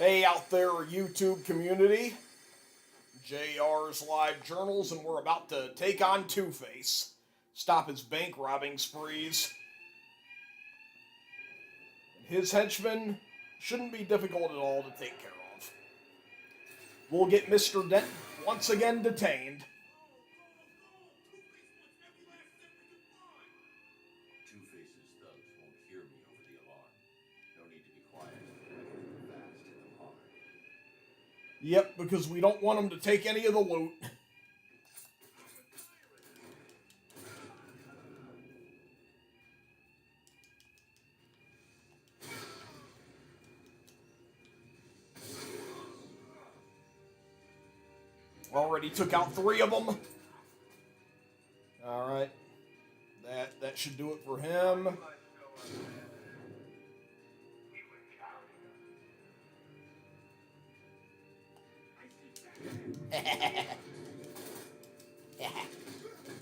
Hey out there, YouTube community. JR's live journals, and we're about to take on Two-Face. Stop his bank robbing sprees. His henchmen shouldn't be difficult at all to take care of. We'll get Mr. Dent once again detained. Two-Face's thugs won't hear me over the alarm. No need to be quiet. Fast, hit them hard. Yep, because we don't want them to take any of the loot. Already took out 3 of them. Alright. That should do it for him.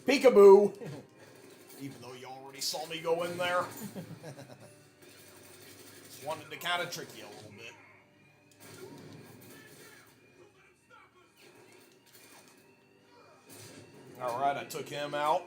Peekaboo! Even though you already saw me go in there. Just wanted to kind of trick you a little bit. Alright, I took him out.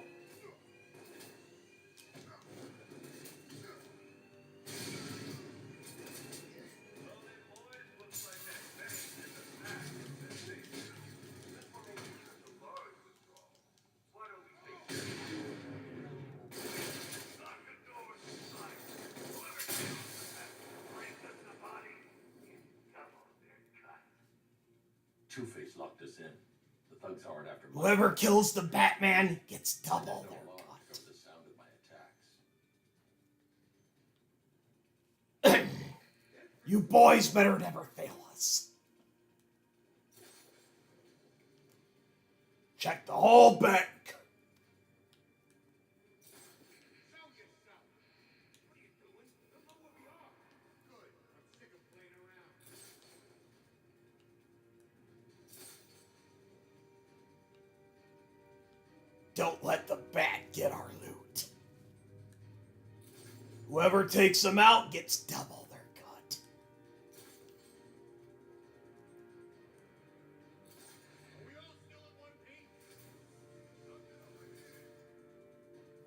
Two-Face locked us in. The thugs aren't after money. Whoever kills the Batman gets double their Alarm cut. to cover the sound of my attacks. You boys better never fail us. Check the whole bank. Don't let the bat get our loot. Whoever takes them out gets double their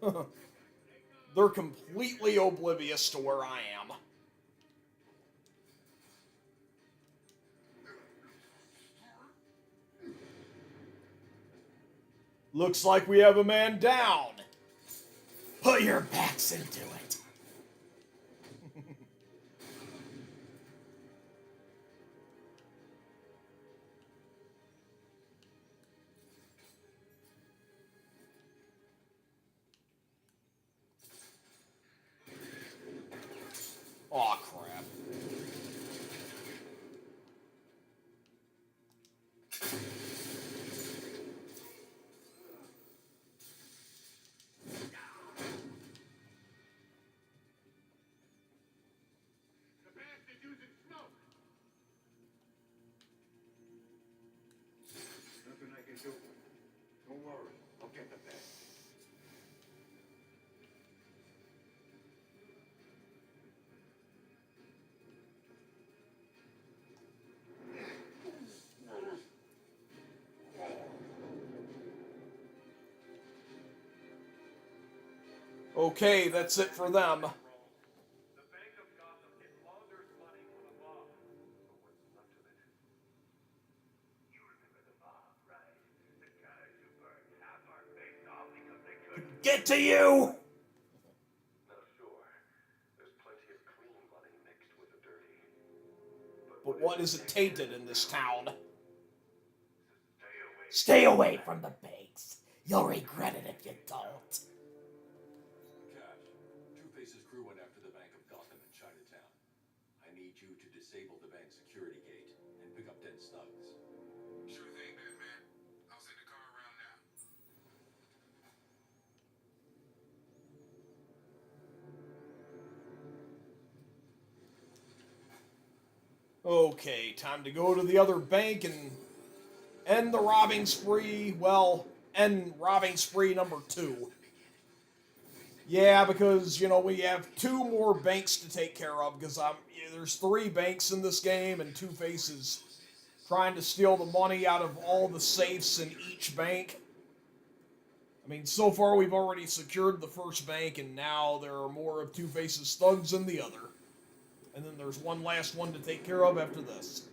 cut. They're completely oblivious to where I am. Looks like we have a man down. Put your backs into it. Aw, crap. Nothing I can do. Don't worry, I'll get the bag. Okay, that's it for them. The Bank of Gotham it launders money for the mob. But what's left of it? You remember the mob, right? The guys who burned half our face off because they couldn't. Get to you! Now sure, there's plenty of clean money mixed with the dirty. But what is it tainted in this town? Stay away. Stay away from the banks. You'll regret it if you don't. Cash. Two-Face's crew went after the Bank of Gotham in Chinatown. I need you to disable the bank's security gate and pick up Dent's thugs. Sure thing, Batman. I'll send a car around now. Okay, time to go to the other bank and end the robbing spree. Well, end robbing spree number 2. Yeah, because, you know, we have 2 more banks to take care of, because there's 3 banks in this game, and Two-Face is trying to steal the money out of all the safes in each bank. I mean, so far we've already secured the first bank, and now there are more of Two-Face's thugs in the other. And then there's one last one to take care of after this.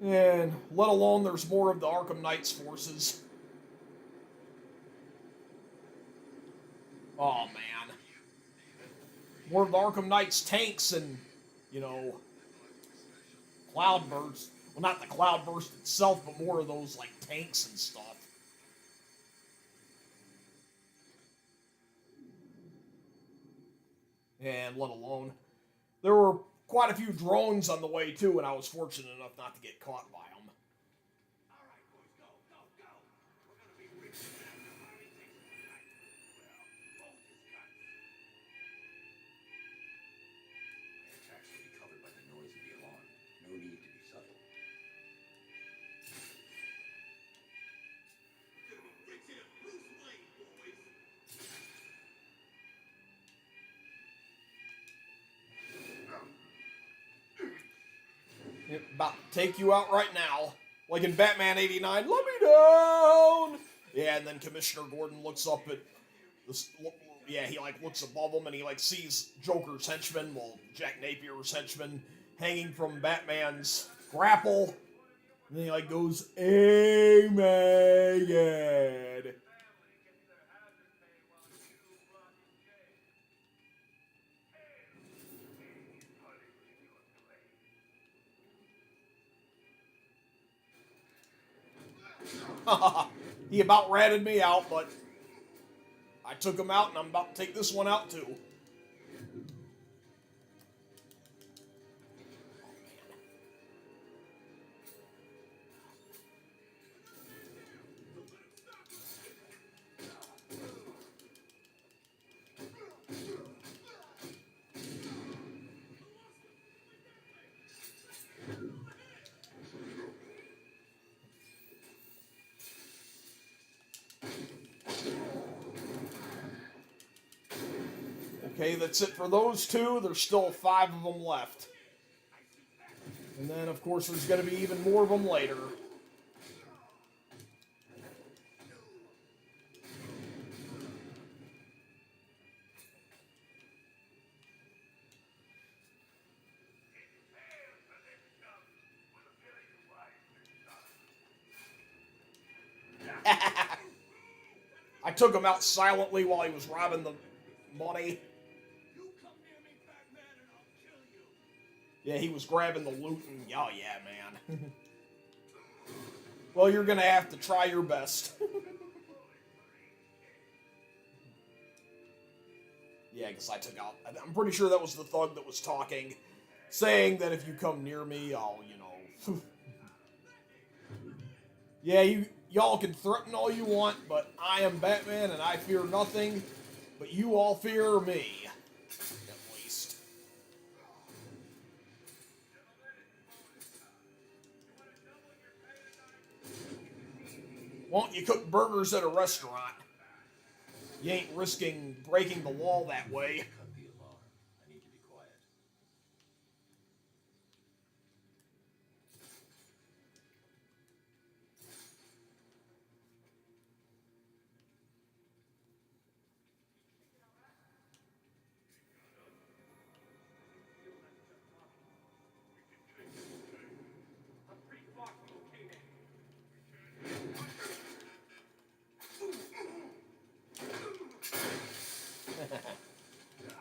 And let alone there's more of the Arkham Knight's forces. Oh, man. More of the Arkham Knight's tanks and, you know, Cloudburst. Well, not the Cloudburst itself, but more of those, like, tanks and stuff. And let alone, there were quite a few drones on the way, too, and I was fortunate enough not to get caught by them. All right, boys, go, go, go. We're gonna be rich and have the army takes tonight. Well, both his guns. My attacks will be covered by the noise of the alarm. No need to be subtle. We're gonna be rich in a Bruce Wayne, boys. Yep, about to take you out right now. Like in Batman 89, let me down! Yeah, and then Commissioner Gordon looks up at this. Yeah, he like looks above him and he like sees Joker's henchman, well, Jack Napier's henchman, hanging from Batman's grapple. And then he like goes, Amen. Family gets their hazard pay while you rot in jail. He's punishing your grave. He about ratted me out, but I took him out and I'm about to take this one out too. Okay, that's it for those 2. There's still 5 of them left. And then, of course, there's going to be even more of them later. I took him out silently while he was robbing the money. You come near me, Batman, and I'll kill you. Yeah, he was grabbing the loot and, oh yeah, man. Well, you're gonna have to try your best. Yeah, because I took out, I'm pretty sure that was the thug that was talking, saying that if you come near me, I'll, you know. Yeah, y'all can threaten all you want, but I am Batman and I fear nothing, but you all fear me. At least. Won't you cook burgers at a restaurant? You ain't risking breaking the wall that way. Cut the alarm. I need to be quiet.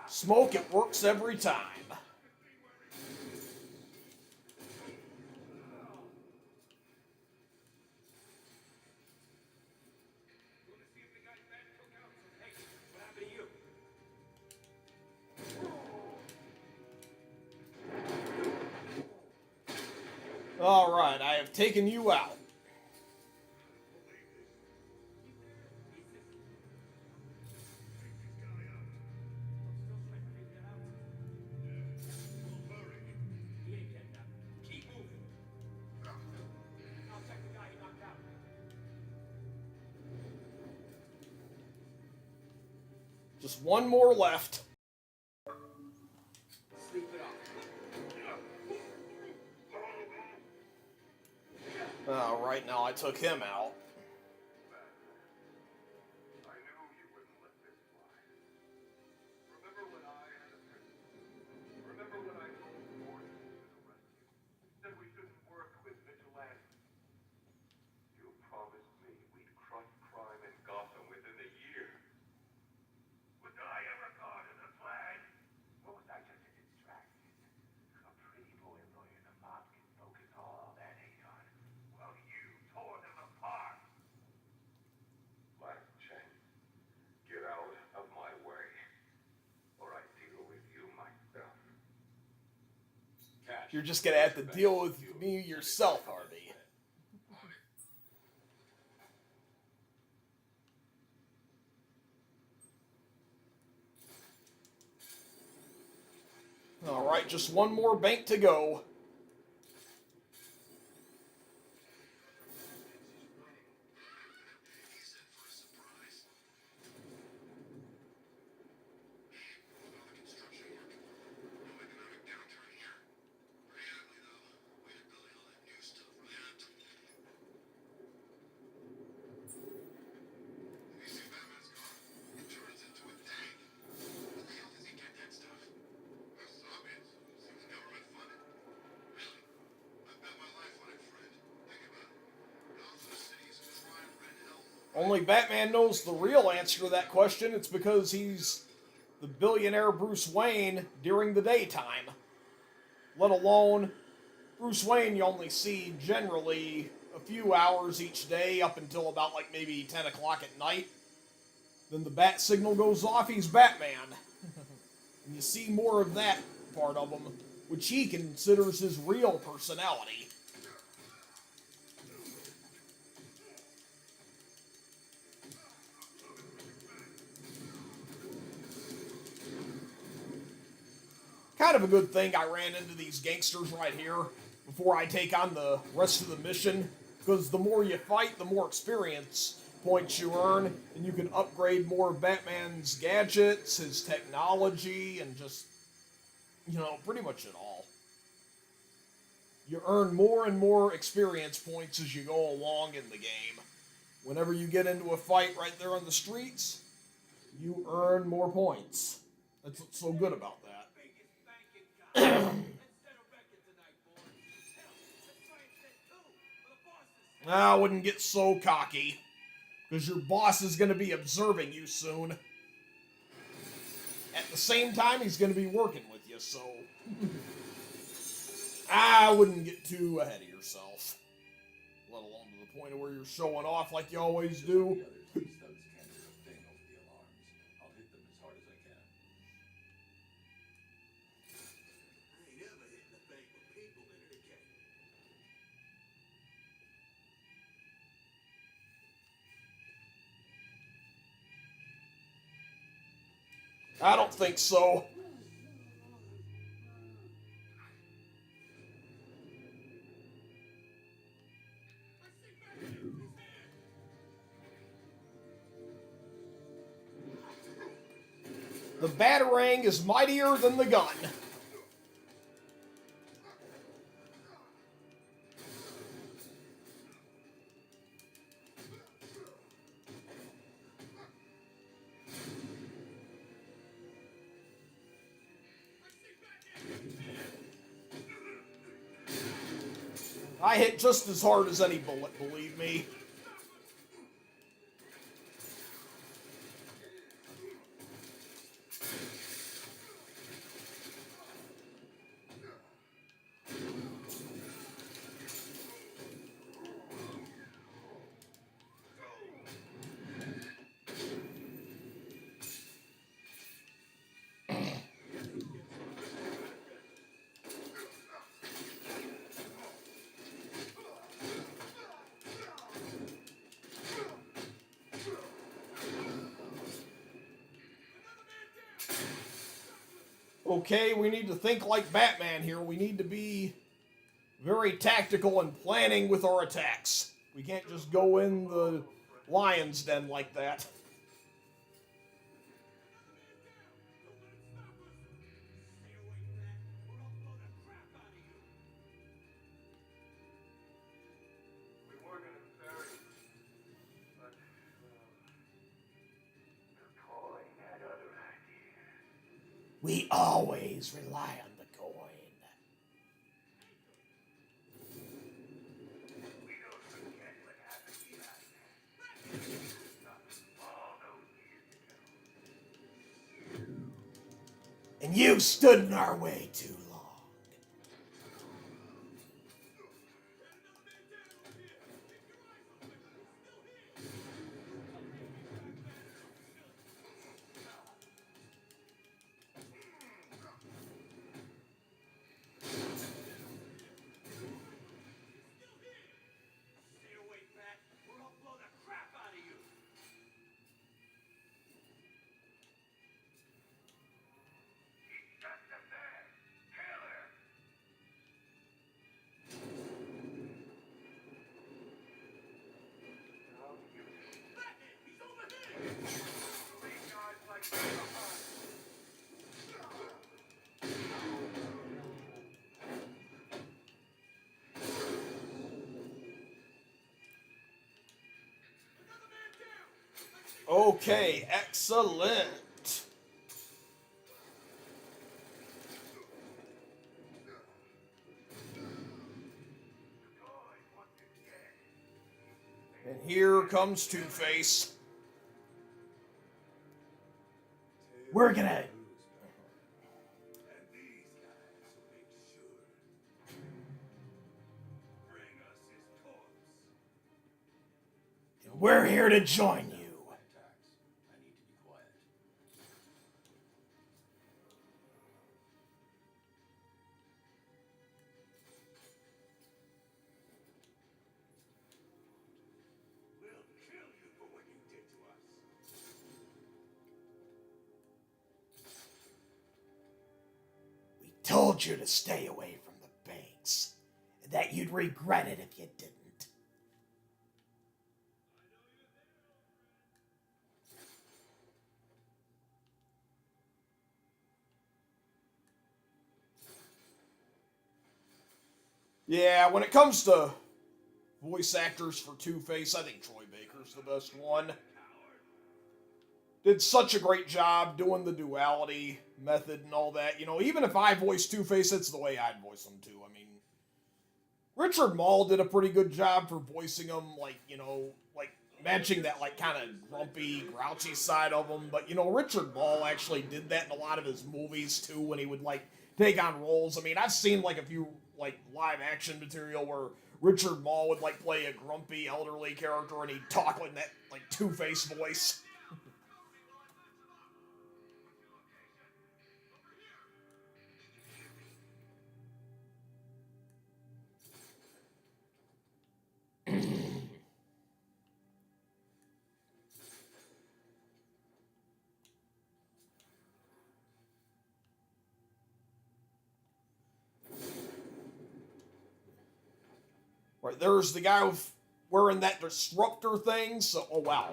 Smoke, it works every time. Alright, I have taken you out. Just one more left. Sleep it off. Right now I took him out. I knew you wouldn't let this fly. Remember when I had a prison? Remember when I told Gordon to arrest you? Said we shouldn't work with vigilantes? You promised me we'd crush crime in Gotham within a year. Was I ever caught in a flag? Or was I just a distraction? A pretty boy lawyer the mob can focus all that hate on. Well, you tore them apart. Last chance. Get out of my way. Or I deal with you myself. Cash. You're just gonna have to deal with me yourself, Harvey. Alright, just one more bank to go. Only Batman knows the real answer to that question. It's because he's the billionaire Bruce Wayne during the daytime. Let alone, Bruce Wayne you only see generally a few hours each day up until about like maybe 10 o'clock at night. Then the bat signal goes off, he's Batman. And you see more of that part of him, which he considers his real personality. Kind of a good thing I ran into these gangsters right here before I take on the rest of the mission, because the more you fight, the more experience points you earn, and you can upgrade more of Batman's gadgets, his technology, and just, you know, pretty much it all. You earn more and more experience points as you go along in the game. Whenever you get into a fight right there on the streets, you earn more points. That's what's so good about that. I wouldn't get so cocky, because your boss is going to be observing you soon. At the same time, he's going to be working with you, so I wouldn't get too ahead of yourself. Let alone to the point of where you're showing off like you always do. The other three thugs can't do a thing over the alarms. I'll hit them as hard as I can. I ain't ever hitting a bank with people in it again. I don't think so. The Batarang is mightier than the gun. I hit just as hard as any bullet, believe me. Okay, we need to think like Batman here. We need to be very tactical and planning with our attacks. We can't just go in the lion's den like that. We always rely on the coin. We don't forget what happened behind that. All those years ago. And you stood in our way too long. Stay away, Pat, or I'll blow the crap out of you. He's just a man. Kill her. He's over here. Three guys like that. Okay, excellent. And here comes Two-Face. We're gonna... And these guys will make sure. Bring us his corpse. We're here to join you. Attacks. I need to be quiet. We'll kill you for what you did to us. We told you to stay away from the banks, and that you'd regret it if you didn't. Yeah, when it comes to voice actors for Two-Face, I think Troy Baker's the best one. Did such a great job doing the duality method and all that. You know, even if I voice Two-Face, it's the way I'd voice him too. I mean, Richard Mall did a pretty good job for voicing him, like, you know, like matching that like kind of grumpy, grouchy side of him. But, you know, Richard Mall actually did that in a lot of his movies too, when he would like take on roles. I mean, I've seen like a few like live action material where Richard Mall would like play a grumpy elderly character and he'd talk in that like Two-Face voice. Right, there's the guy with wearing that disruptor thing, so, oh wow.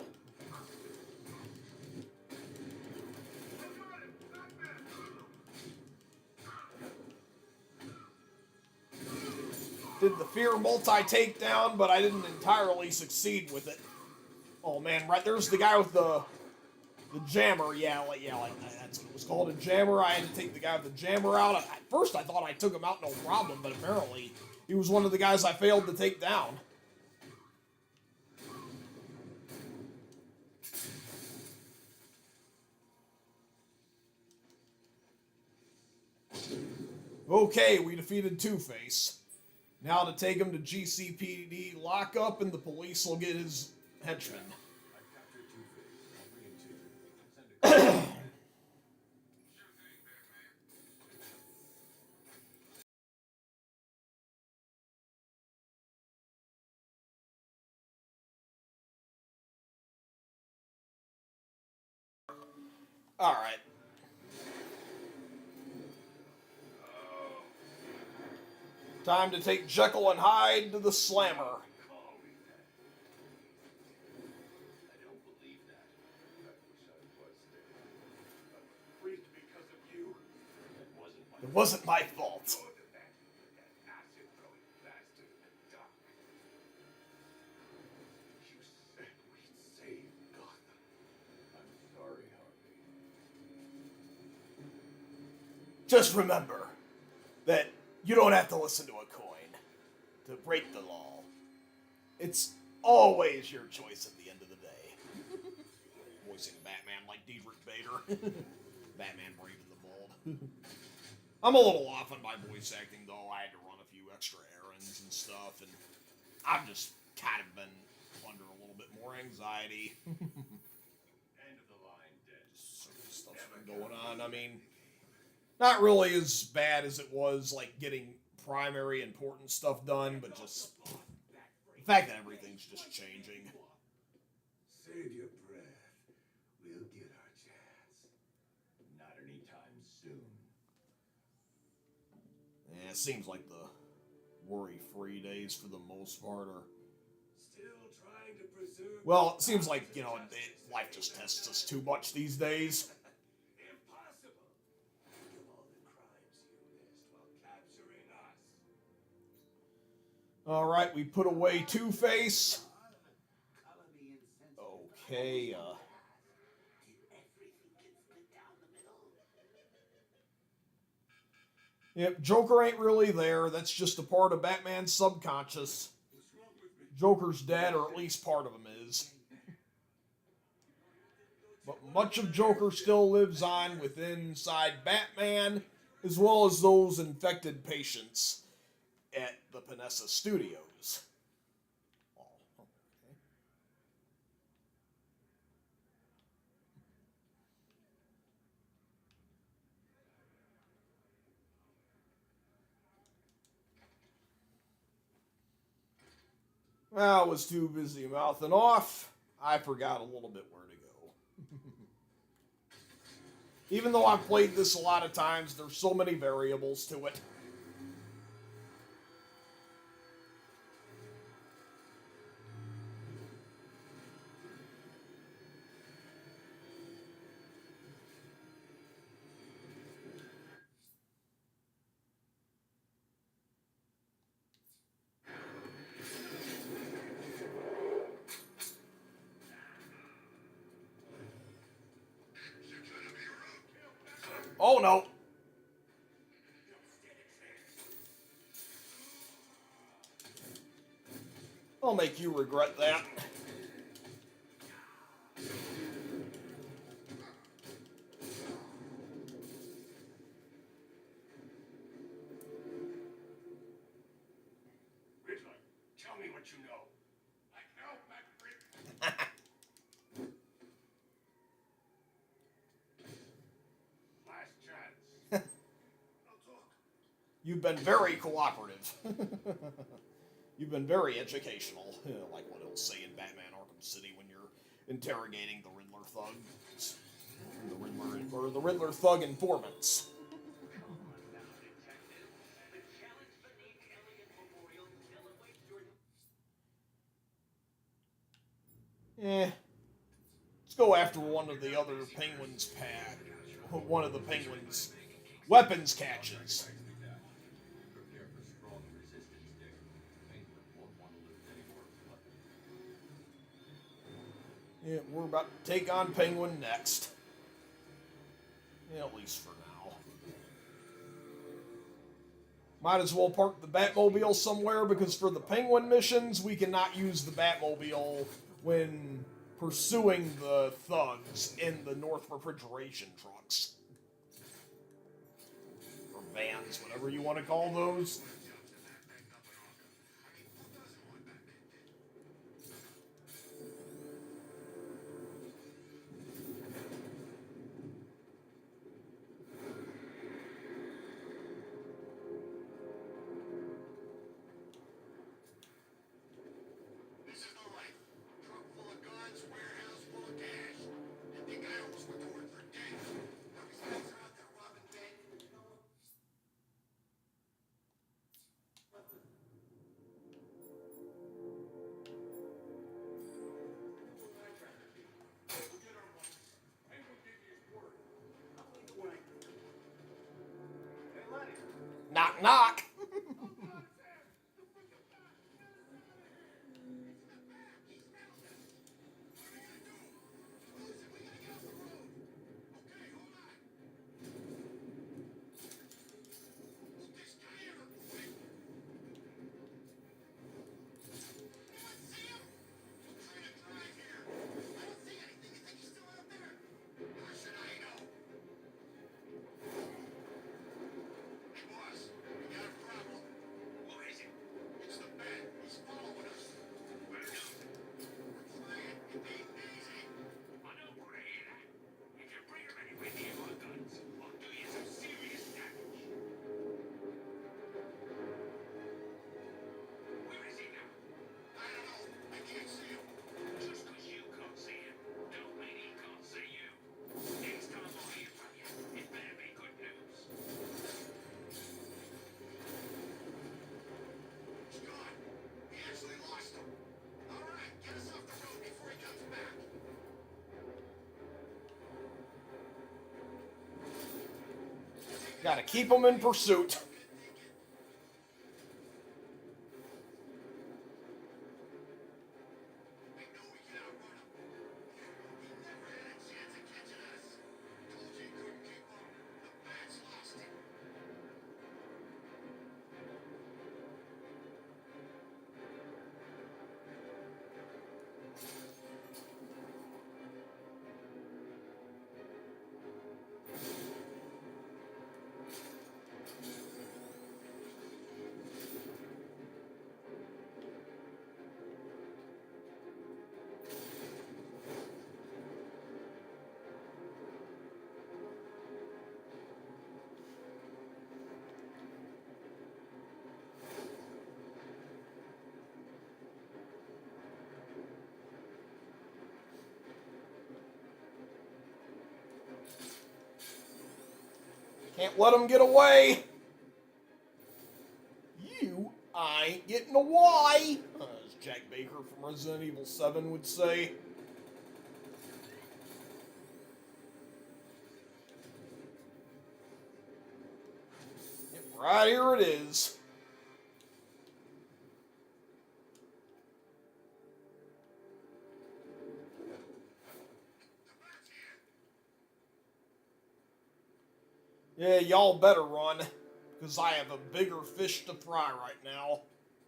Did the fear multi-takedown, but I didn't entirely succeed with it. Oh man, right, there's the guy with the jammer, yeah, like that's what it was called, a jammer. I had to take the guy with the jammer out. At first I thought I took him out no problem, but apparently he was one of the guys I failed to take down. Okay, we defeated Two-Face. Now to take him to GCPD lockup and the police will get his henchmen. I captured Two-Face. I'll bring him to you. Send a Sure thing, Batman. Alright. Time to take Jekyll and Hyde to the Slammer. I don't believe that. I wish I was there. I was freaked because of you. It wasn't my It wasn't my fault. Go to that acid-throwing bastard in the dock. You said we'd save Gotham. I'm sorry, Harvey. just remember that you don't have to listen to a coin to break the law. It's always your choice at the end of the day. Voicing Batman like Diedrich Bader. Batman Brave and the Bold. I'm a little off on my voice acting, though. I had to run a few extra errands and stuff, and I've just kind of been under a little bit more anxiety. End of the line, dead. Some stuff's been going on. I mean, not really as bad as it was, like, getting primary important stuff done, but just the fact that everything's just changing. Save your breath. We'll get our chance. Not anytime soon. Yeah, it seems like the worry-free days, for the most part, are... Still trying to preserve. Well, it seems like, life just tests us too much these days. Impossible. Think of all the crimes you missed while capturing us. Alright, we put away Two-Face. Okay, Yep, Joker ain't really there. That's just a part of Batman's subconscious. Joker's dead, or at least part of him is. But much of Joker still lives on inside Batman, as well as those infected patients at the Panessa Studios. Oh, okay. Well, I was too busy mouthing off. I forgot a little bit where to go. Even though I've played this a lot of times, there's so many variables to it. Oh no! I'll make you regret that. Riddler, tell me what you know. I know, Mac. Last chance. I'll talk. You've been very cooperative. You've been very educational, like what it'll say in Batman Arkham City when you're interrogating the Riddler thugs. The Riddler thug informants. Let's go after one of the other Penguin's one of the Penguin's weapons catches. Prepare for strong resistance, Dick. Penguin won't want to lift any more blood. Yeah, we're about to take on Penguin next. Yeah, at least for now. Might as well park the Batmobile somewhere, because for the Penguin missions, we cannot use the Batmobile when pursuing the thugs in the North refrigeration trucks. Or vans, whatever you want to call those. This is the life. Truck full of guns, warehouse full of cash. You think I almost went to work for days? Now these guys are out there robbing banks. Knock, knock! Gotta keep them in pursuit. I know we can outrun him. He never had a chance of catching us. Told you he couldn't keep up. The bats lost it. Can't let them get away. You ain't getting away, as Jack Baker from Resident Evil 7 would say. Yep, right here it is. Yeah, y'all better run, because I have a bigger fish to fry right now.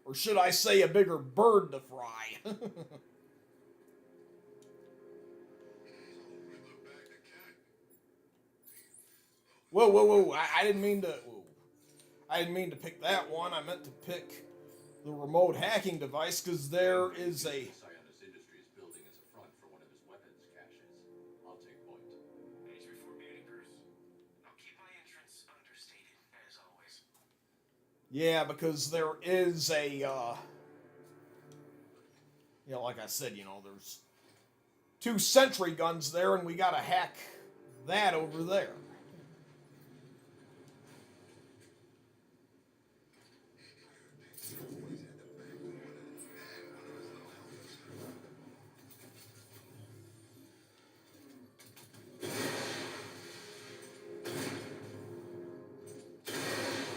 Or should I say a bigger bird to fry? Whoa, whoa, whoa, I didn't mean to... Whoa. I didn't mean to pick that one. I meant to pick the remote hacking device, because there is a... Sionis Industries building as a front for one of his weapons caches. I'll take point. Page before meeting, Bruce. I'll keep my entrance understated, as always. Yeah, because there is a, like I said, there's 2 sentry guns there, and we gotta hack that over there.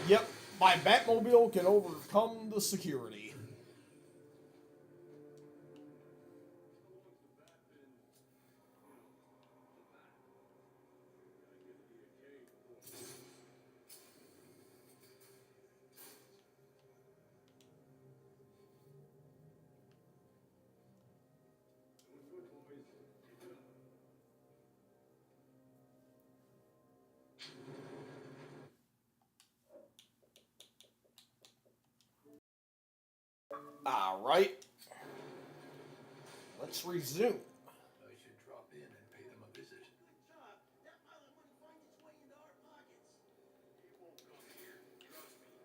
Yep, my Batmobile can overcome the security. Alright. Let's resume. I should drop in and pay them a visit. Good job. That pile of money finds its way into our pockets. He won't come here. Trust me.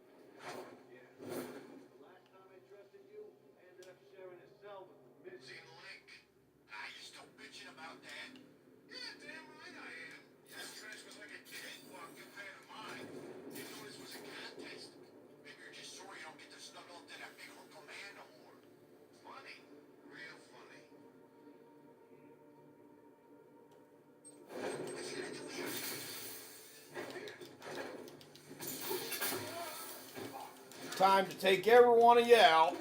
Yeah. The last time I trusted you, I ended up sharing a cell with the militia. See Link? Ah, you still bitching about that? Yeah, damn right I am. Your trash was like a cakewalk compared to mine. Didn't know this was a contest. Maybe you're just sorry you don't get to snuggle up to that big hunk of man no more. Funny. Real funny. What's he gonna do here? Time to take every one of you out.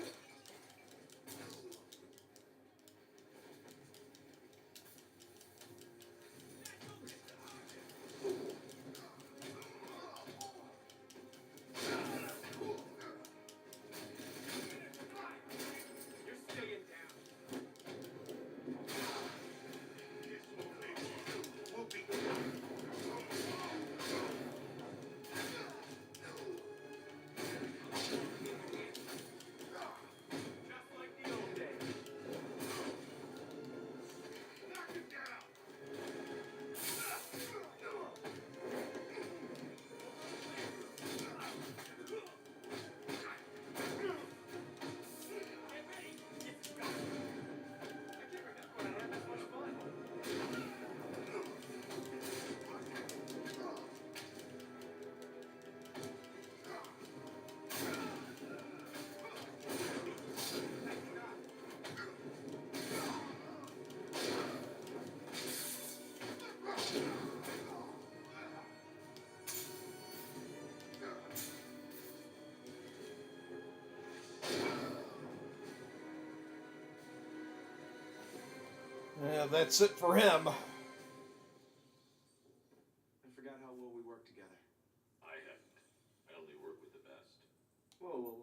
You're staying down. We'll be Yeah, that's it for him. I forgot how well we work together. I haven't. I only work with the best. Whoa.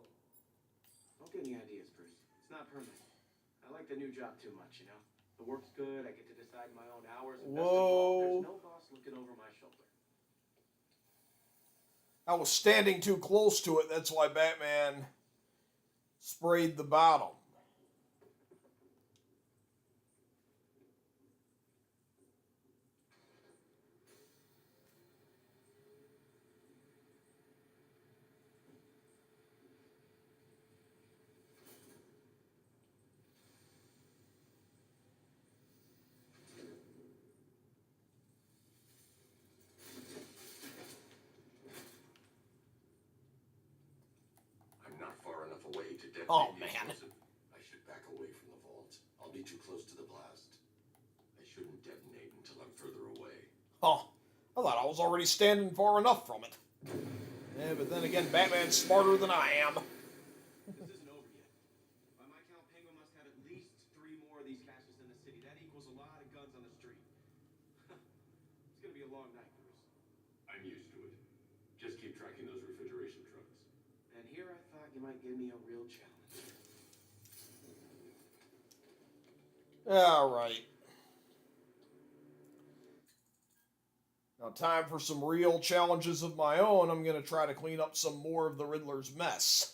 Don't get any ideas, Bruce. It's not permanent. I like the new job too much, you know? The work's good, I get to decide my own hours, and best of all, there's no boss looking over my shoulder. I was standing too close to it, that's why Batman sprayed the bottom. I'm not far enough away to detonate Oh, the man. explosive. I should back away from the vault. I'll be too close to the blast. I shouldn't detonate until I'm further away. Huh. I thought I was already standing far enough from it. Yeah, but then again, Batman's smarter than I am. This isn't over yet. By my count, Penguin must have at least 3 more of these caches in the city. That equals a lot of guns on the street. It's gonna be a long night, Bruce. I'm used to it. Just keep tracking those refrigeration trucks. And here I thought you might give me a real challenge. Alright. Now, time for some real challenges of my own. I'm going to try to clean up some more of the Riddler's mess.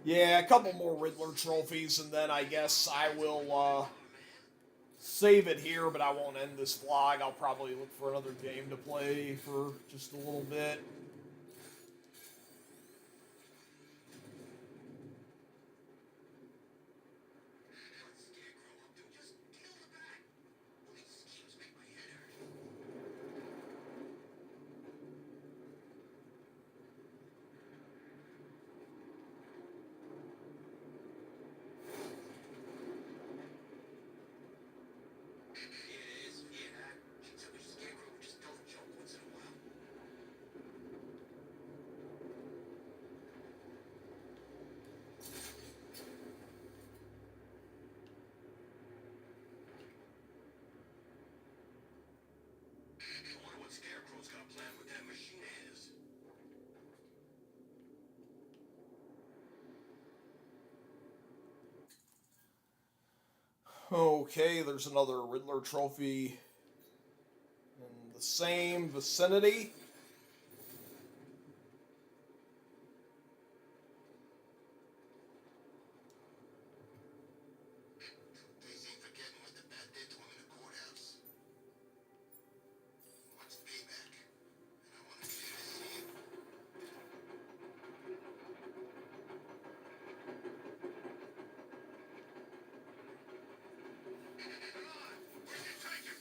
Yeah, a couple more Riddler trophies, and then I guess I will save it here, but I won't end this vlog. I'll probably look for another game to play for just a little bit. Okay, there's another Riddler trophy in the same vicinity. Guys ain't forgetting what the bat did to him in the courthouse. Wants payback. And I want to see it. Come on! Where'd you take him?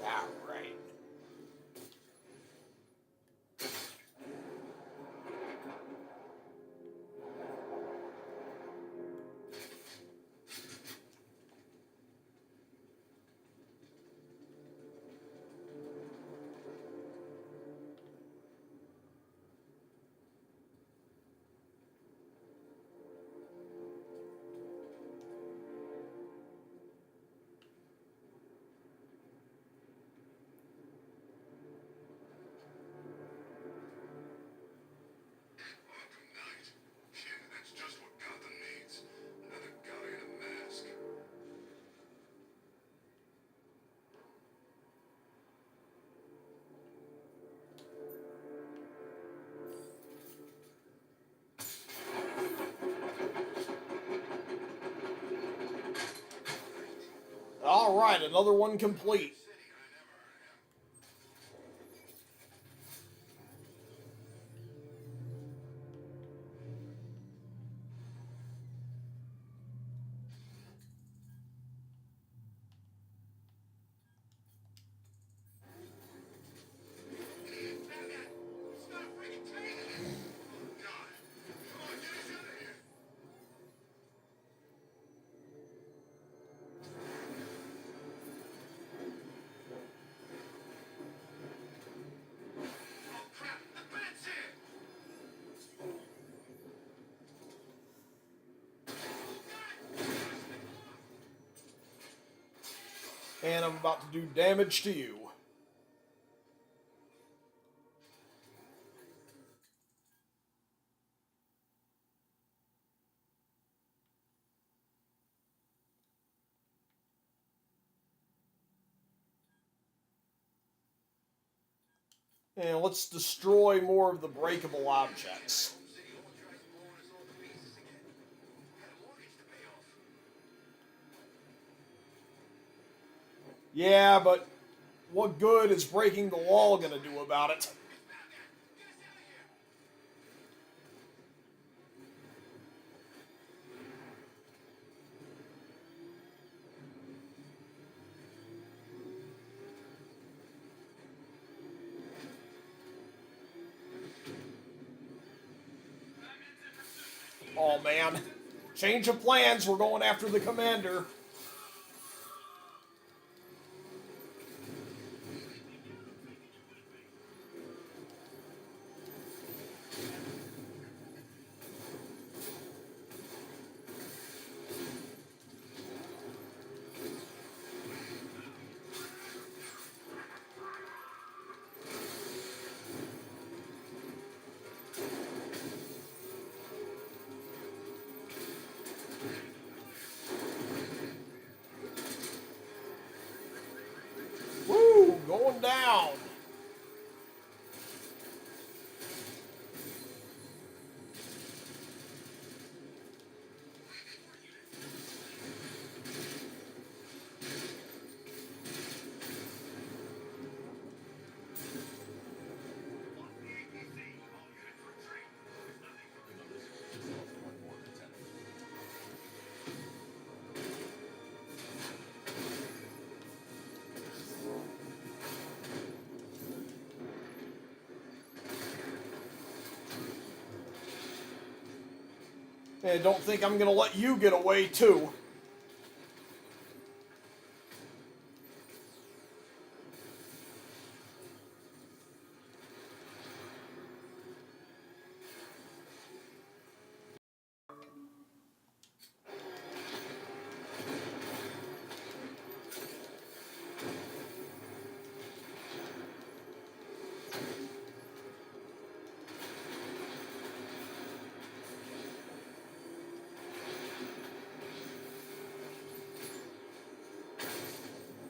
Alright. Arkham Knight. Yeah, that's just what Gotham needs. Another guy in a mask. Alright, another one complete. City, I never heard him. And I'm about to do damage to you. And let's destroy more of the breakable objects. Yeah, but what good is breaking the wall gonna do about it? Oh man. Change of plans, we're going after the commander. Woo, going down. One more, Lieutenant. And don't think I'm gonna let you get away too.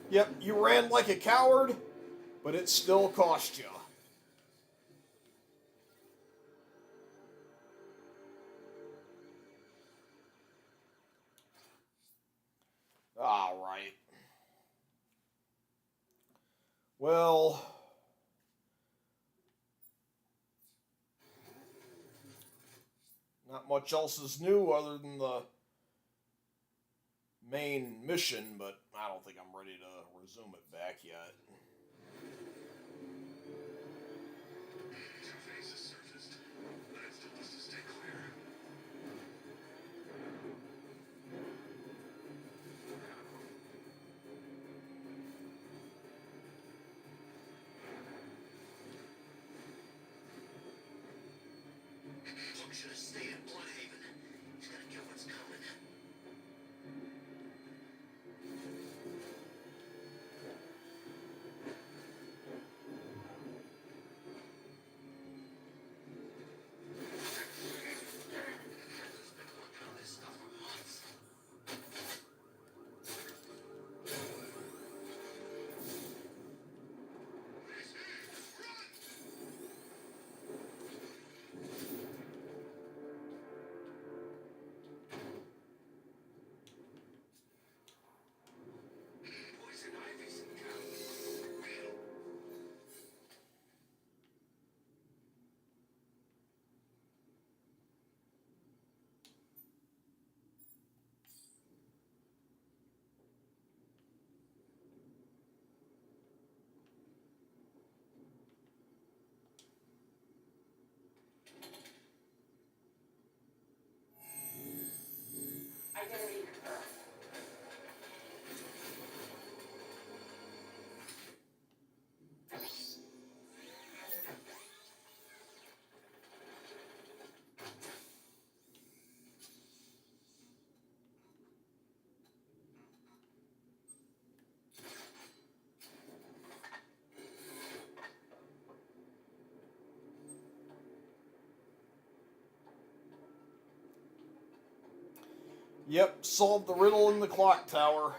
Yep, you ran like a coward, but it still cost you. Alright. Well, not much else is new other than the main mission, but I don't think I'm ready to resume it back yet. Two-Face has surfaced, but it still has to stay clear. Look, should have stayed in Bloodhaven. He's gonna get what's coming. He's been working on this stuff for months. Run! Yep, solve the riddle in the clock tower.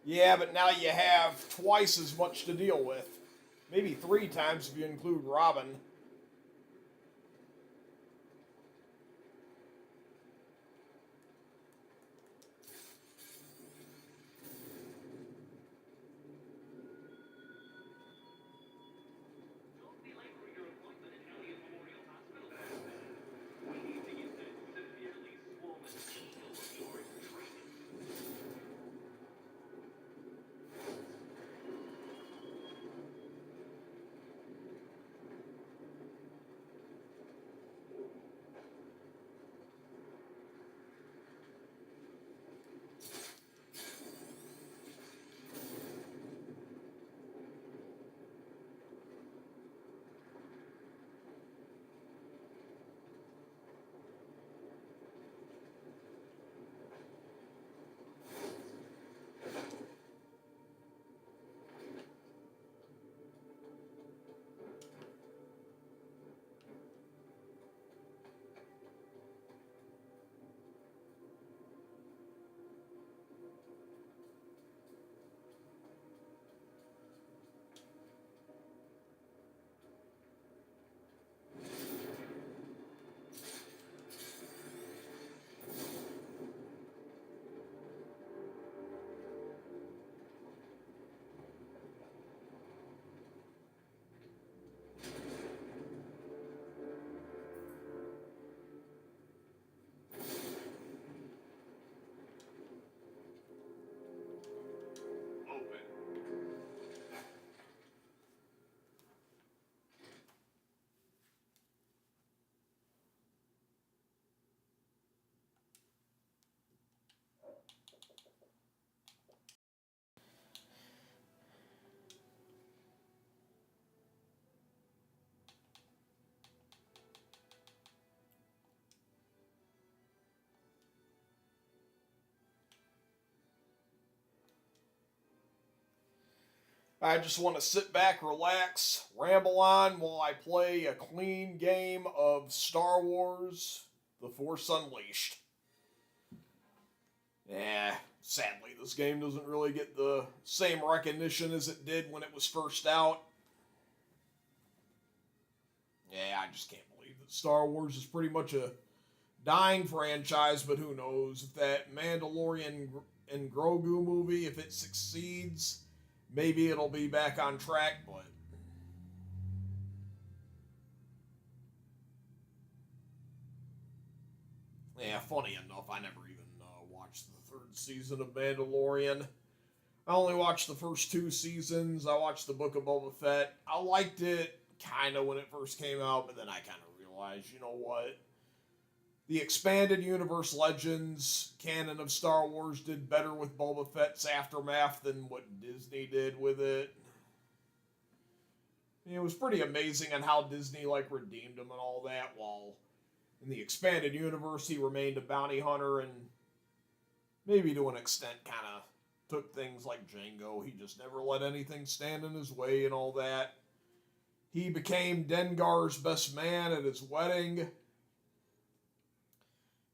Yeah, but now you have twice as much to deal with. Maybe 3 times if you include Robin. Don't be late for your appointment at Elliott Memorial Hospital. We need to get that severely swollen heel of yours treated. Open. I just want to sit back, relax, ramble on while I play a clean game of Star Wars The Force Unleashed. Yeah, sadly, this game doesn't really get the same recognition as it did when it was first out. Yeah, I just can't believe that Star Wars is pretty much a dying franchise, but who knows if that Mandalorian and Grogu movie, if it succeeds, maybe it'll be back on track, but yeah, funny enough, I never even watched the 3rd season of Mandalorian. I only watched the first 2 seasons. I watched the Book of Boba Fett. I liked it kind of when it first came out, but then I kind of realized, you know what? The expanded universe Legends canon of Star Wars did better with Boba Fett's aftermath than what Disney did with it. It was pretty amazing on how Disney redeemed him and all that, while in the expanded universe he remained a bounty hunter and maybe to an extent kind of took things like Django. He just never let anything stand in his way and all that. He became Dengar's best man at his wedding.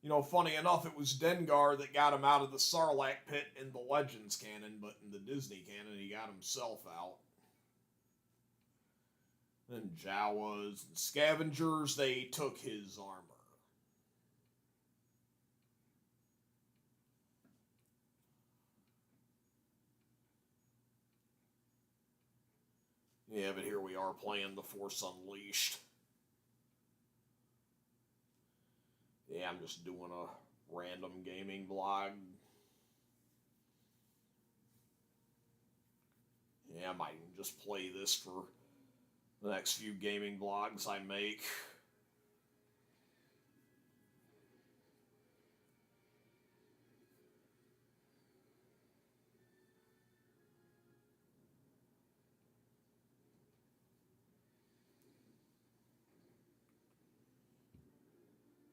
You know, funny enough, it was Dengar that got him out of the Sarlacc pit in the Legends canon, but in the Disney canon, he got himself out. Then Jawas and Scavengers, they took his armor. Yeah, but here we are playing The Force Unleashed. Yeah, I'm just doing a random gaming blog. Yeah, I might even just play this for the next few gaming blogs I make.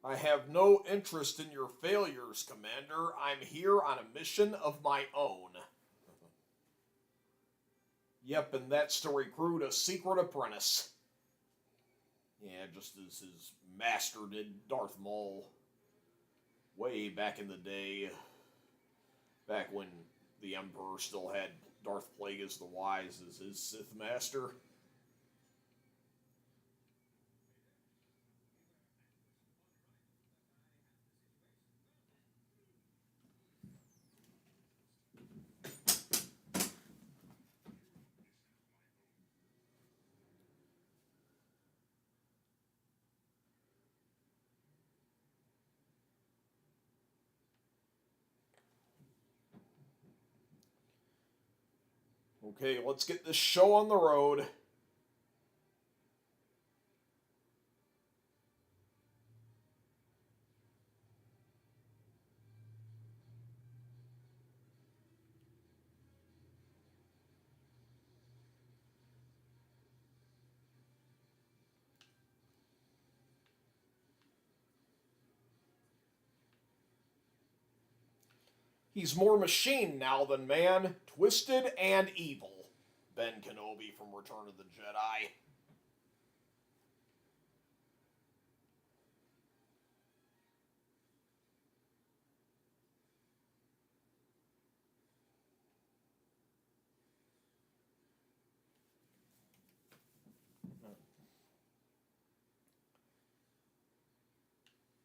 I have no interest in your failures, Commander. I'm here on a mission of my own. Yep, and that's to recruit a secret apprentice. Yeah, just as his master did Darth Maul way back in the day, back when the Emperor still had Darth Plagueis the Wise as his Sith master. Okay, let's get this show on the road. He's more machine now than man, twisted and evil. Ben Kenobi from Return of the Jedi.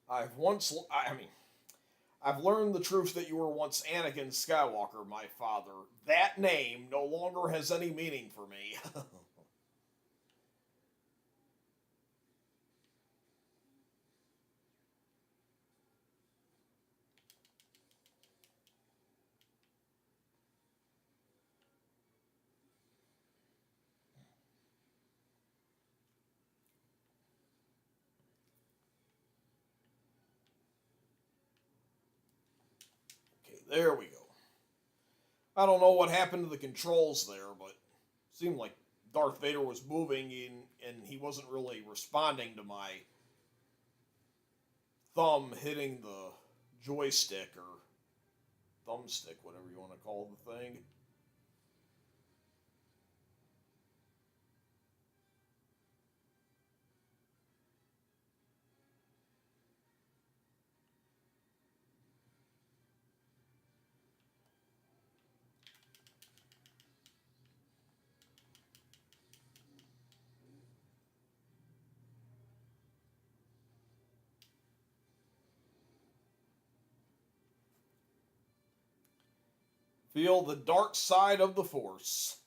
I've learned the truth that you were once Anakin Skywalker, my father. That name no longer has any meaning for me. Okay, there we go. I don't know what happened to the controls there, but it seemed like Darth Vader was moving and he wasn't really responding to my thumb hitting the joystick or thumbstick, whatever you want to call the thing. Feel the dark side of the Force.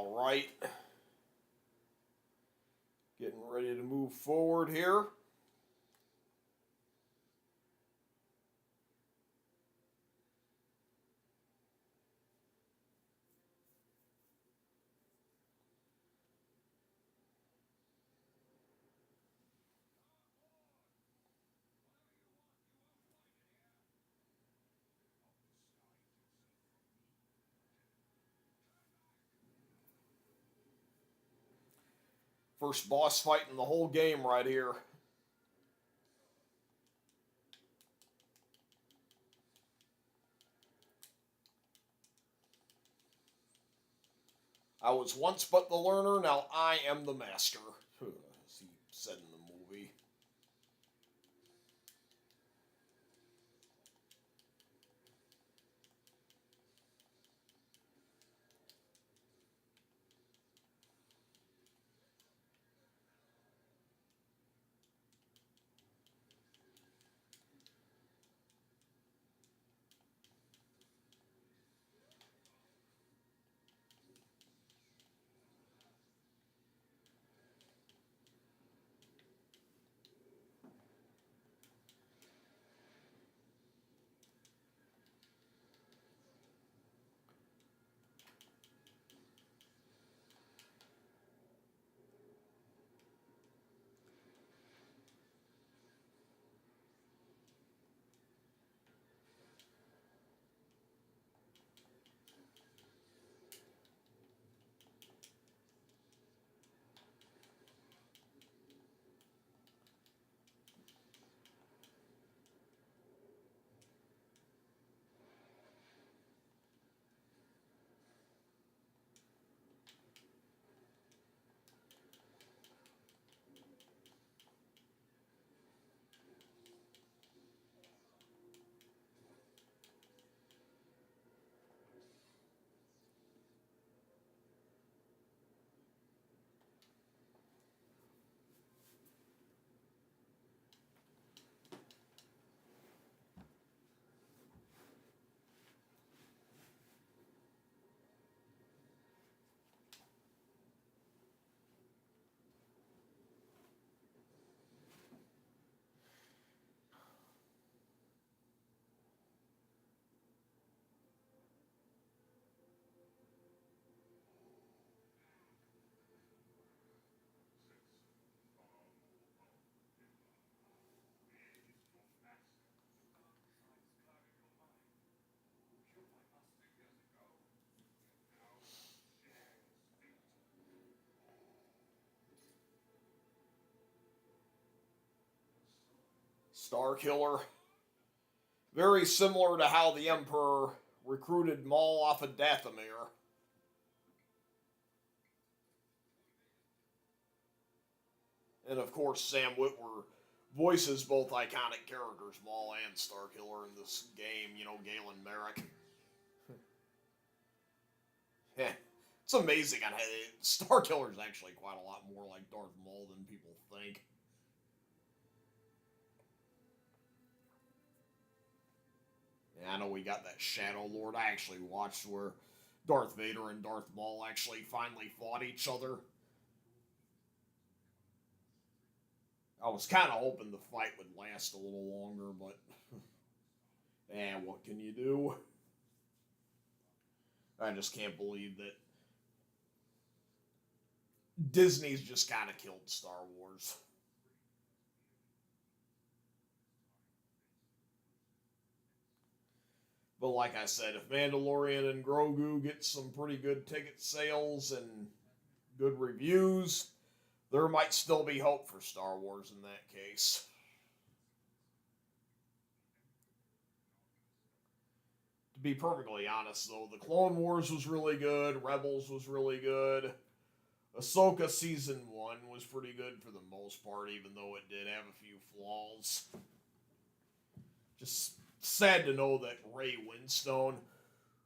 All right. Getting ready to move forward here. First boss fight in the whole game right here. I was once but the learner, now I am the master, as he said in the movie. Star Killer. Very similar to how the Emperor recruited Maul off of Dathomir. And of course, Sam Witwer voices both iconic characters, Maul and Star Killer, in this game. You know, Galen Merrick. It's amazing. Star Killer's actually quite a lot more like Darth Maul than people think. Yeah, I know we got that Shadow Lord. I actually watched where Darth Vader and Darth Maul actually finally fought each other. I was kind of hoping the fight would last a little longer, but what can you do? I just can't believe that Disney's just kind of killed Star Wars. But like I said, if Mandalorian and Grogu get some pretty good ticket sales and good reviews, there might still be hope for Star Wars in that case. To be perfectly honest, though, the Clone Wars was really good, Rebels was really good, Ahsoka Season 1 was pretty good for the most part, even though it did have a few flaws. Just sad to know that Ray Winstone,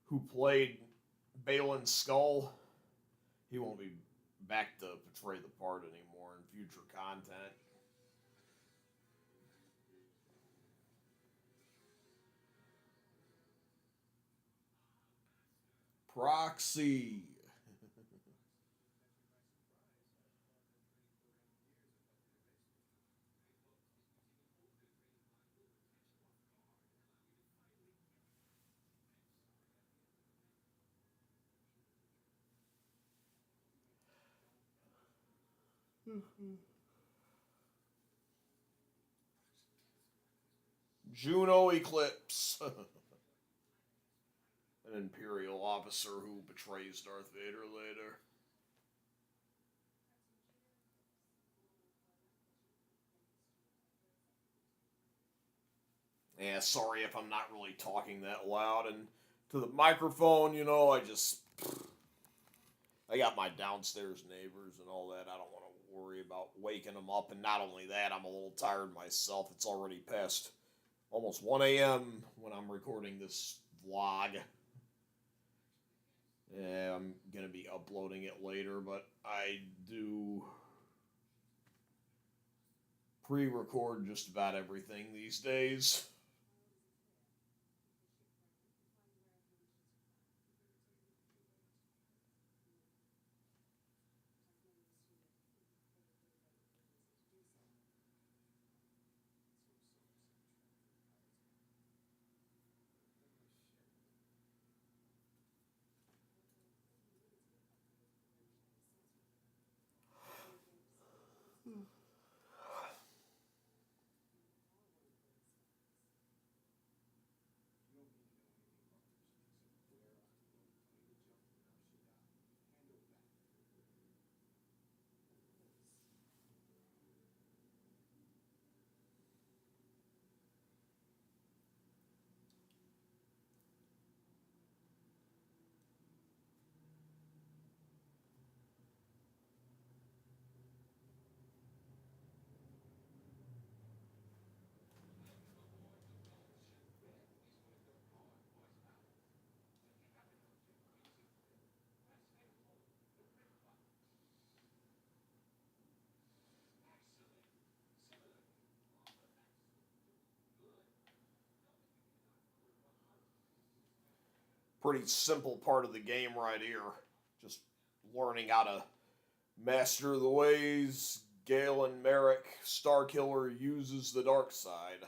who played Balin Skull, he won't be back to portray the part anymore in future content. Proxy. Juno Eclipse. An Imperial officer who betrays Darth Vader later. Yeah, sorry if I'm not really talking that loud and to the microphone, you know, I got my downstairs neighbors and all that. I don't want to worry about waking them up, and not only that, I'm a little tired myself. It's already past almost 1 a.m. when I'm recording this vlog. Yeah, I'm gonna be uploading it later, but I do pre-record just about everything these days. Pretty simple part of the game right here. Just learning how to master the ways Galen Merrick, Starkiller, uses the dark side.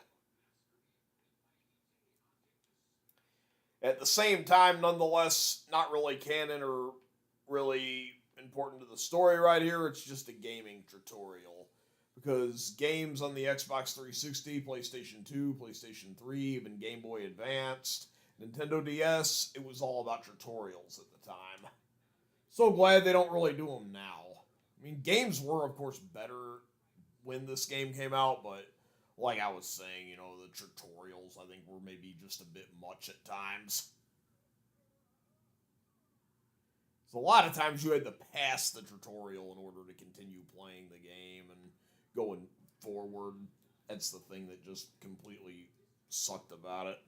At the same time, nonetheless, not really canon or really important to the story right here. It's just a gaming tutorial. Because games on the Xbox 360, PlayStation 2, PlayStation 3, even Game Boy Advanced, Nintendo DS, it was all about tutorials at the time. So glad they don't really do them now. I mean, games were, of course, better when this game came out, but like I was saying, you know, the tutorials, I think, were maybe just a bit much at times. So a lot of times you had to pass the tutorial in order to continue playing the game and going forward. That's the thing that just completely sucked about it.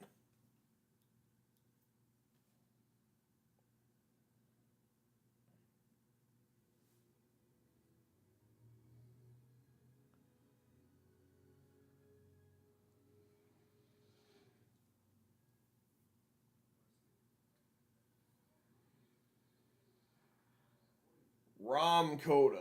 Rom Coda.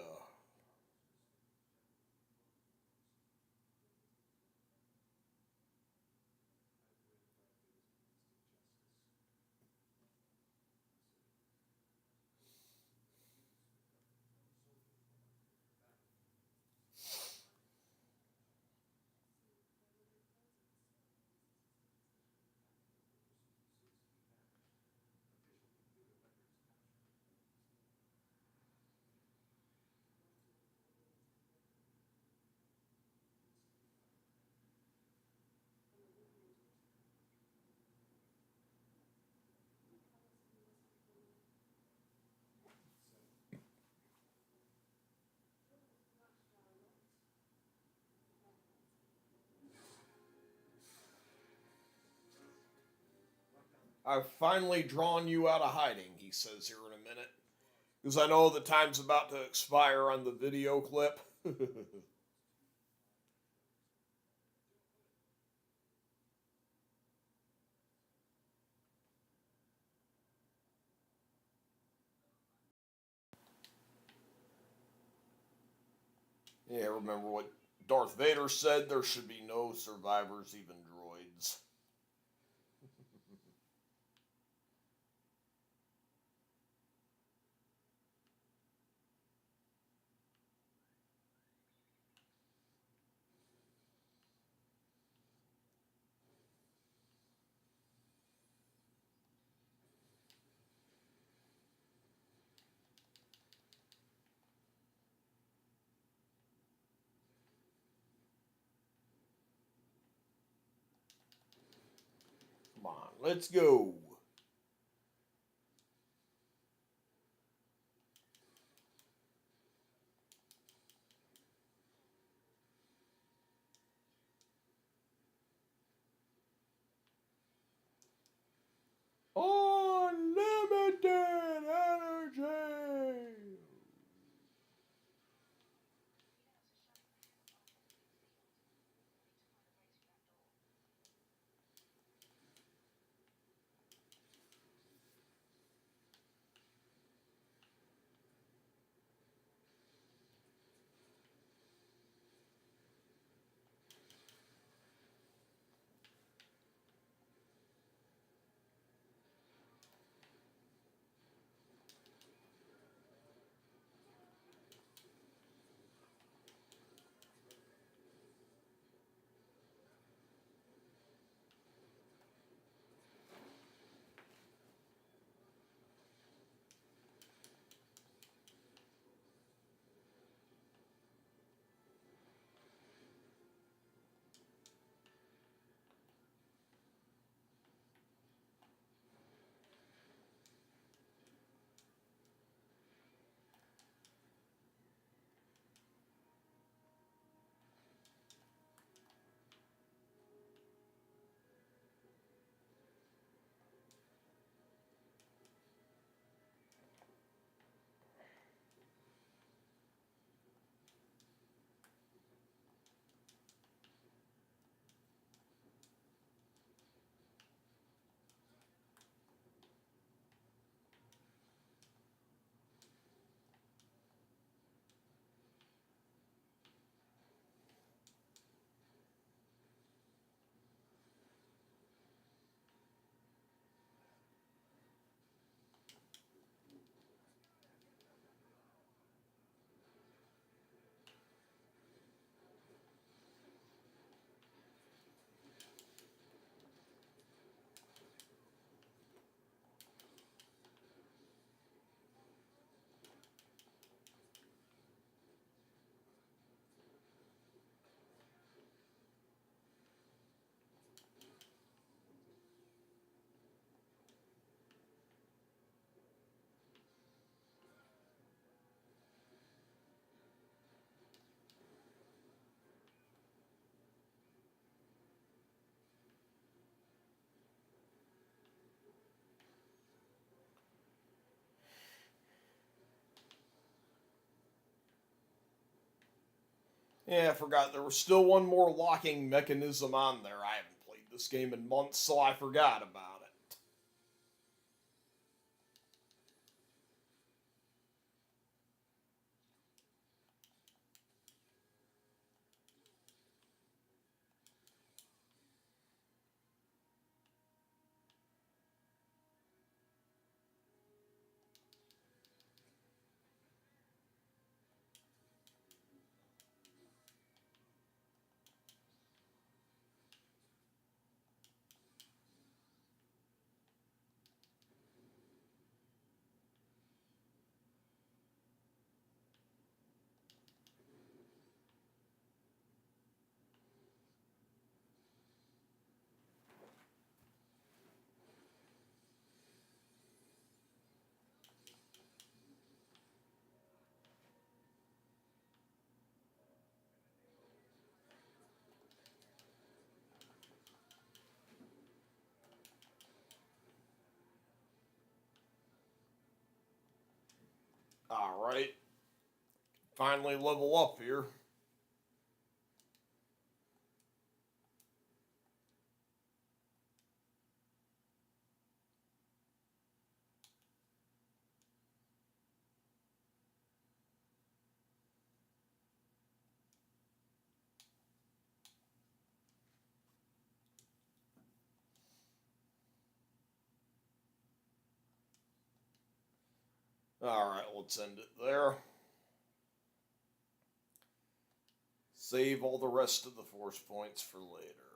I've finally drawn you out of hiding, he says here in a minute. Because I know the time's about to expire on the video clip. Yeah, remember what Darth Vader said? There should be no survivors, even droids. let's go. Unlimited energy. Yeah, I forgot there was still one more locking mechanism on there. I haven't played this game in months, so I forgot about it. Alright. Finally level up here. Alright, let's end it there. Save all the rest of the force points for later.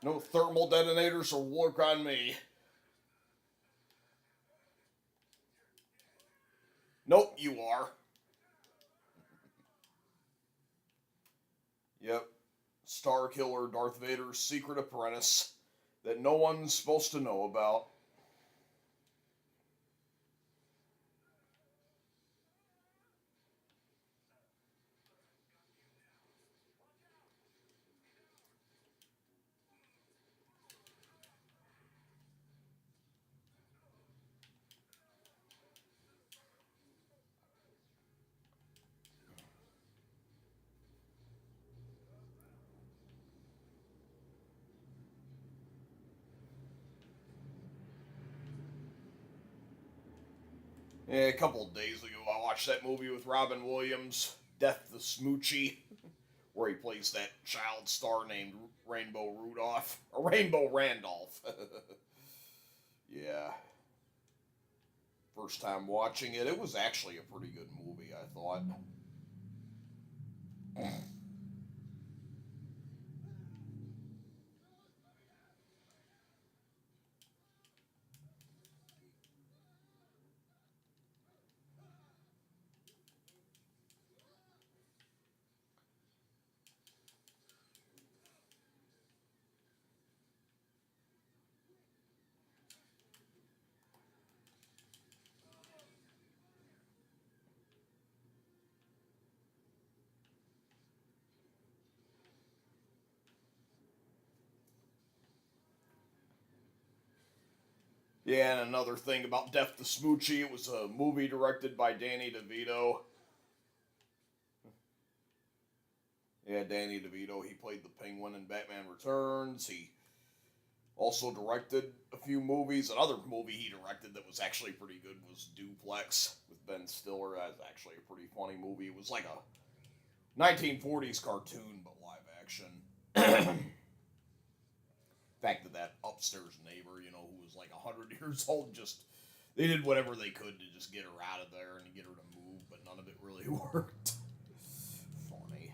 No thermal detonators will work on me. Nope, you are. Yep. Star Killer, Darth Vader's secret apprentice that no one's supposed to know about. Yeah, a couple of days ago, I watched that movie with Robin Williams, Death the Smoochie, where he plays that child star named Rainbow Rudolph, or Rainbow Randolph. Yeah. First time watching it, it was actually a pretty good movie, I thought. Yeah, and another thing about Death the Smoochie, it was a movie directed by Danny DeVito. Yeah, Danny DeVito, he played the Penguin in Batman Returns. He also directed a few movies. Another movie he directed that was actually pretty good was Duplex with Ben Stiller. That's actually a pretty funny movie. It was like a 1940s cartoon, but live action. Fact that upstairs neighbor, who was like 100 years old, just they did whatever they could to just get her out of there and get her to move, but none of it really worked. Funny.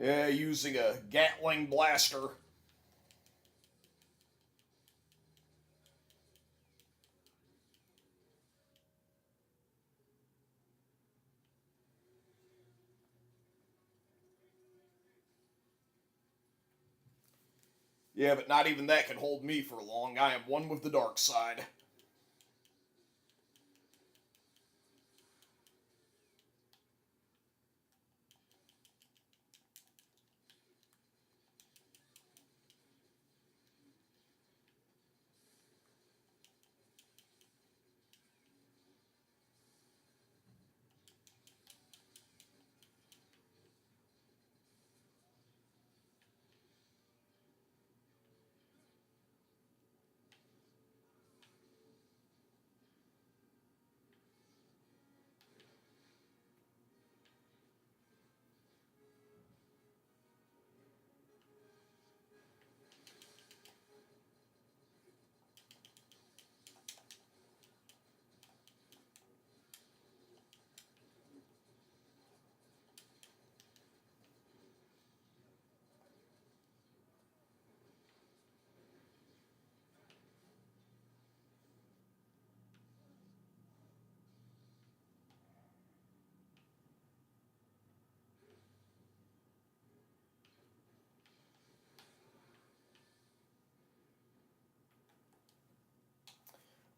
Yeah, using a Gatling blaster. Yeah, but not even that can hold me for long. I am one with the dark side.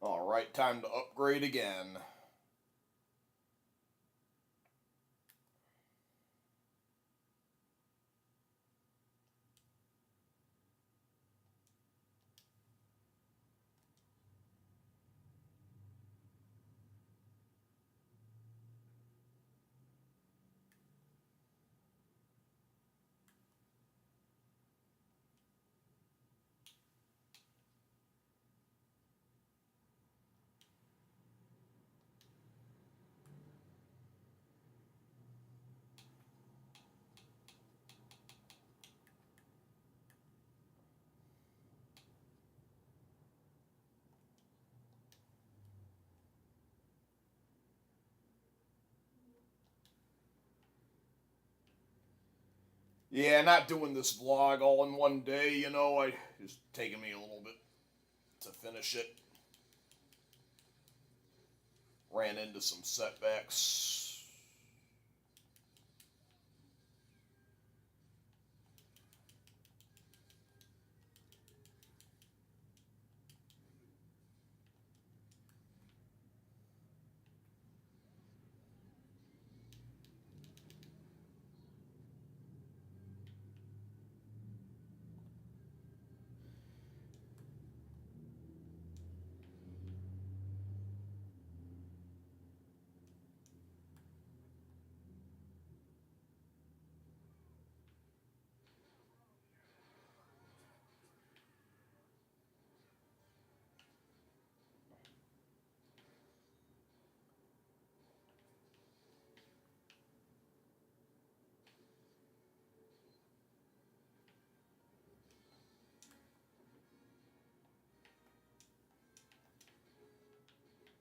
Alright, time to upgrade again. Yeah, not doing this vlog all in one day, you know, it's taking me a little bit to finish it. Ran into some setbacks.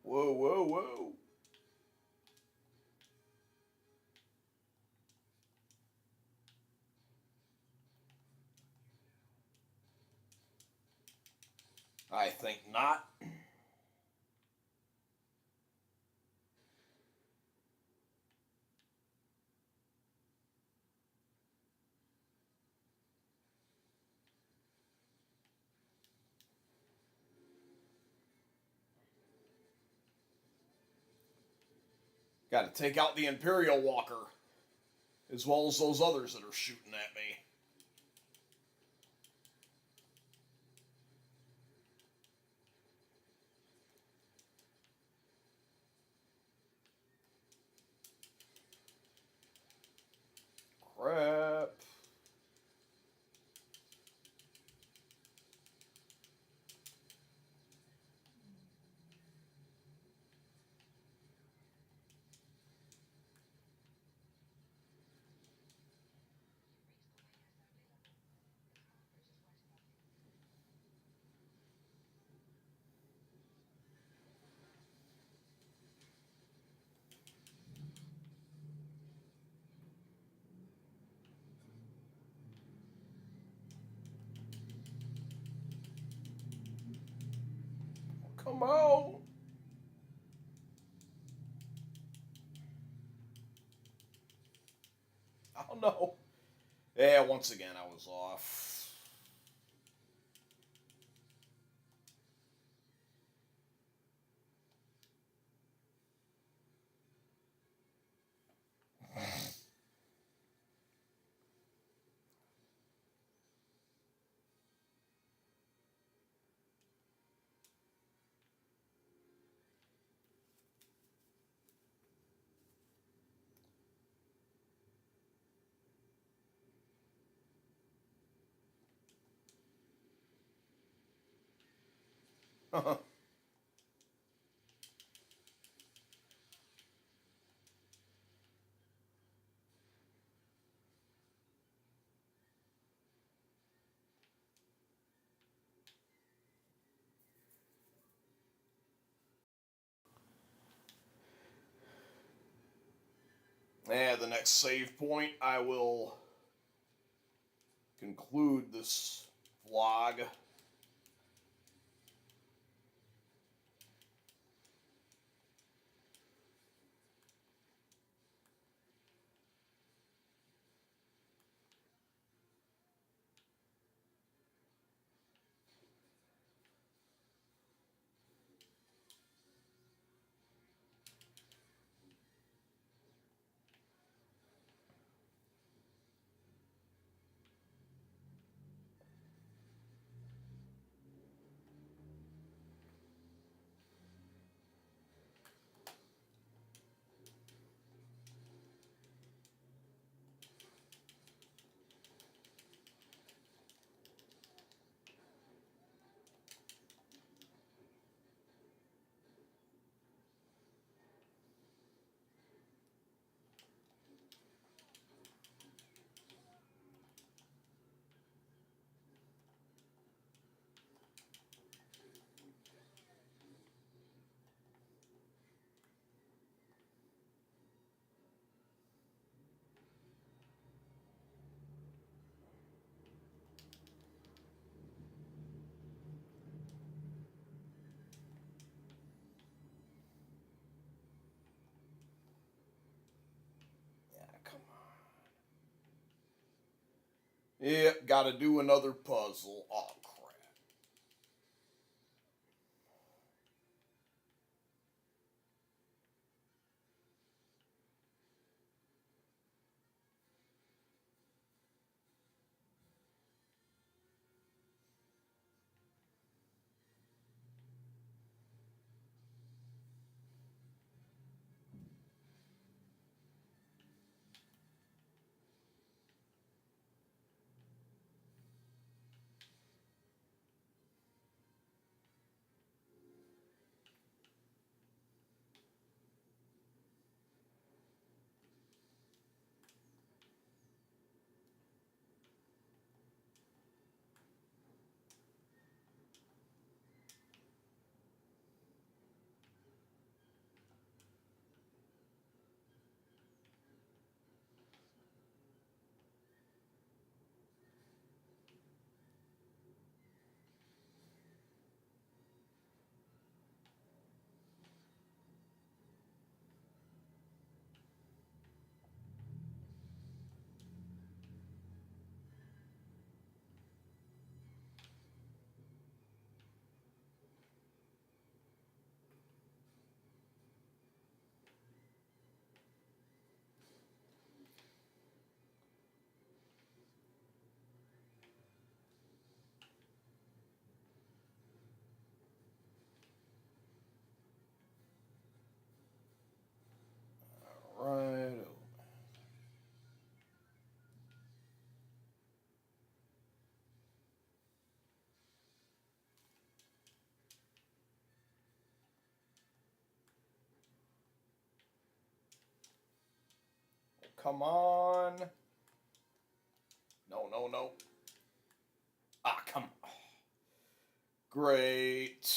Whoa, whoa, whoa. I think not. Gotta take out the Imperial Walker, as well as those others that are shooting at me. Crap. Come on. Oh no. Yeah, once again I was off. Yeah, the next save point, I will conclude this vlog. Yep, gotta do another puzzle. Oh, crap. Right. Come on. No, no, no. Ah, come on. Great.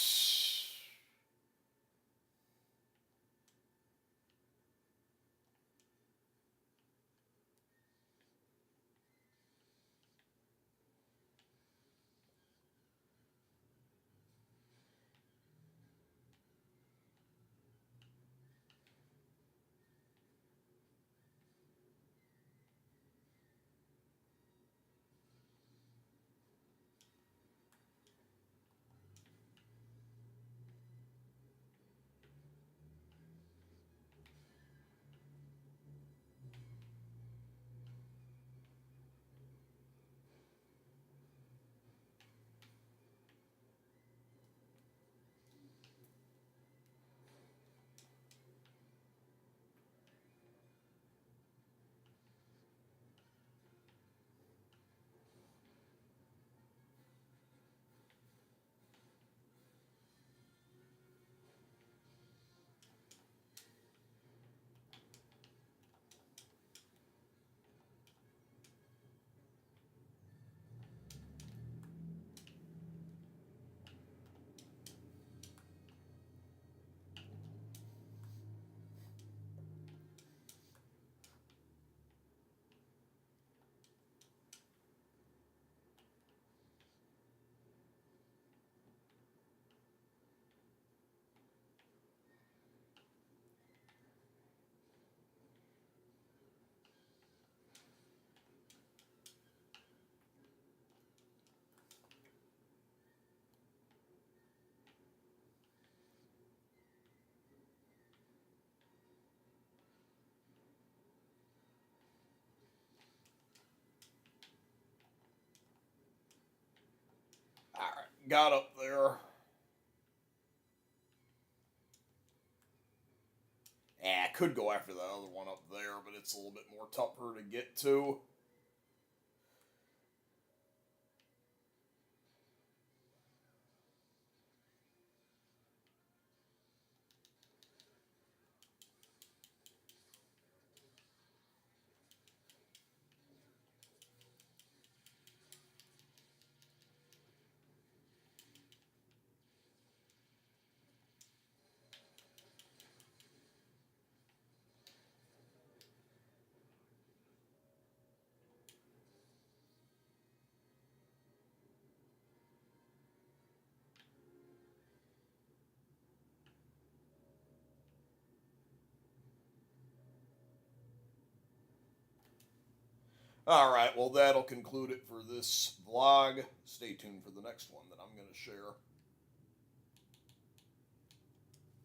Alright, got up there. I could go after that other one up there, but it's a little bit more tougher to get to. Alright, well, that'll conclude it for this vlog. Stay tuned for the next one that I'm going to share.